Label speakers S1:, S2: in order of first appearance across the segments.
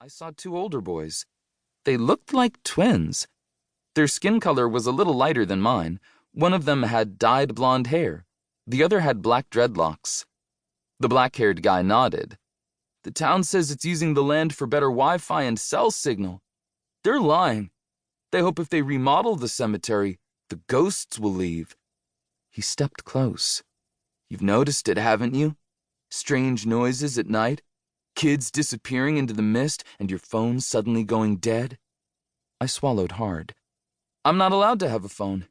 S1: I saw two older boys. They looked like twins. Their skin color was a little lighter than mine. One of them had dyed blonde hair. The other had black dreadlocks. The black-haired guy nodded. The town says it's using the land for better Wi-Fi and cell signal. They're lying. They hope if they remodel the cemetery, the ghosts will leave. He stepped close. You've noticed it, haven't you? Strange noises at night, kids disappearing into the mist, and your phone suddenly going dead. I swallowed hard. I'm not allowed to have a phone.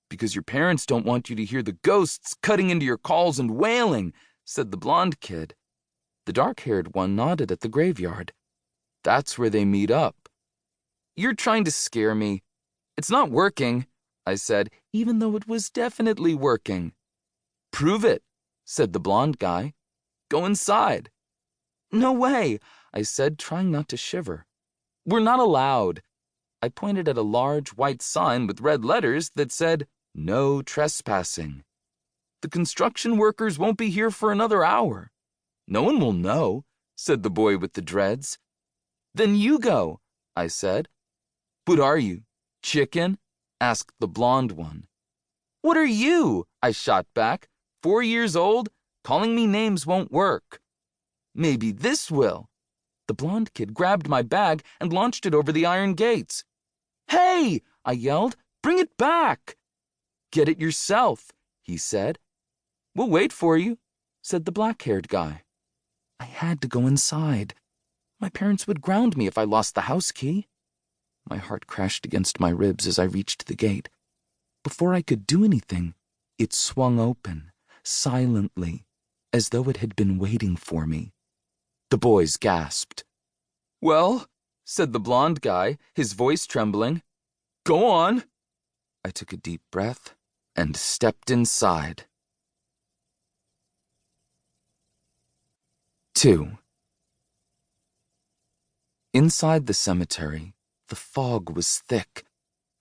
S1: Because your parents don't want you to hear the ghosts cutting into your calls and wailing, said the blonde kid. The dark-haired one nodded at the graveyard. That's where they meet up. You're trying to scare me. It's not working, I said, even though it was definitely working. Prove it, said the blonde guy. Go inside. No way, I said, trying not to shiver. We're not allowed. I pointed at a large white sign with red letters that said, "No trespassing." The construction workers won't be here for another hour. No one will know, said the boy with the dreads. Then you go, I said. What are you, chicken? Asked the blonde one. What are you? I shot back. 4 years old? Calling me names won't work. Maybe this will. The blonde kid grabbed my bag and launched it over the iron gates. Hey, I yelled, bring it back. Get it yourself, he said. We'll wait for you, said the black-haired guy. I had to go inside. My parents would ground me if I lost the house key. My heart crashed against my ribs as I reached the gate. Before I could do anything, it swung open, silently, as though it had been waiting for me. The boys gasped. Well, said the blonde guy, his voice trembling. Go on. I took a deep breath and stepped inside. 2. Inside the cemetery, the fog was thick.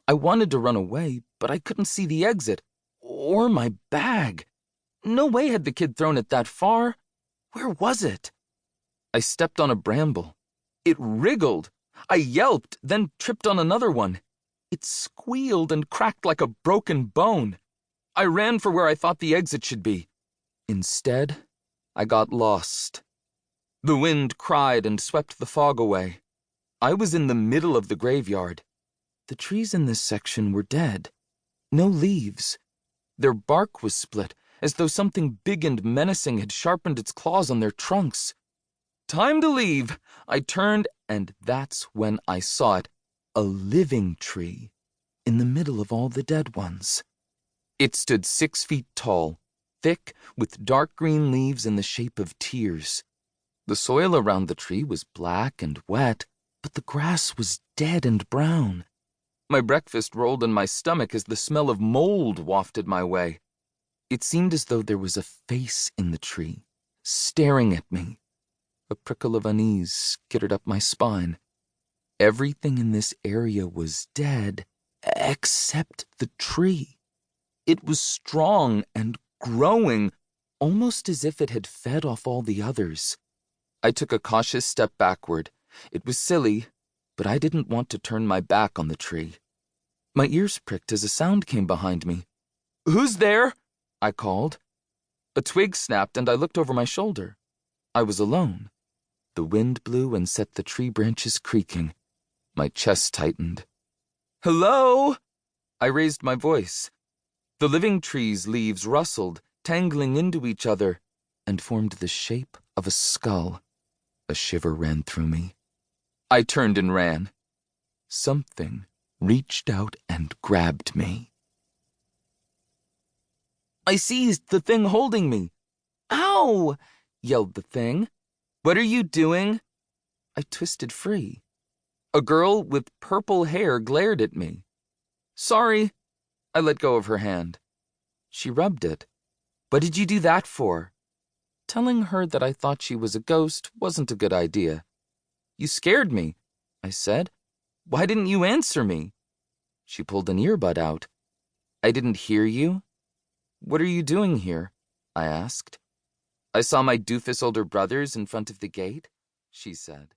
S1: I wanted to run away, but I couldn't see the exit, or my bag. No way had the kid thrown it that far. Where was it? I stepped on a bramble. It wriggled. I yelped, then tripped on another one. It squealed and cracked like a broken bone. I ran for where I thought the exit should be. Instead, I got lost. The wind cried and swept the fog away. I was in the middle of the graveyard. The trees in this section were dead. No leaves. Their bark was split, as though something big and menacing had sharpened its claws on their trunks. Time to leave. I turned, and that's when I saw it. A living tree, in the middle of all the dead ones. It stood 6 feet tall, thick, with dark green leaves in the shape of tears. The soil around the tree was black and wet, but the grass was dead and brown. My breakfast rolled in my stomach as the smell of mold wafted my way. It seemed as though there was a face in the tree, staring at me. A prickle of unease skittered up my spine. Everything in this area was dead, except the tree. It was strong and growing, almost as if it had fed off all the others. I took a cautious step backward. It was silly, but I didn't want to turn my back on the tree. My ears pricked as a sound came behind me. Who's there? I called. A twig snapped and I looked over my shoulder. I was alone. The wind blew and set the tree branches creaking. My chest tightened. Hello? I raised my voice. The living tree's leaves rustled, tangling into each other, and formed the shape of a skull. A shiver ran through me. I turned and ran. Something reached out and grabbed me. I seized the thing holding me. Ow! Yelled the thing. What are you doing? I twisted free. A girl with purple hair glared at me. Sorry. I let go of her hand. She rubbed it. What did you do that for? Telling her that I thought she was a ghost wasn't a good idea. You scared me, I said. Why didn't you answer me? She pulled an earbud out. I didn't hear you. What are you doing here? I asked. I saw my doofus older brothers in front of the gate, she said.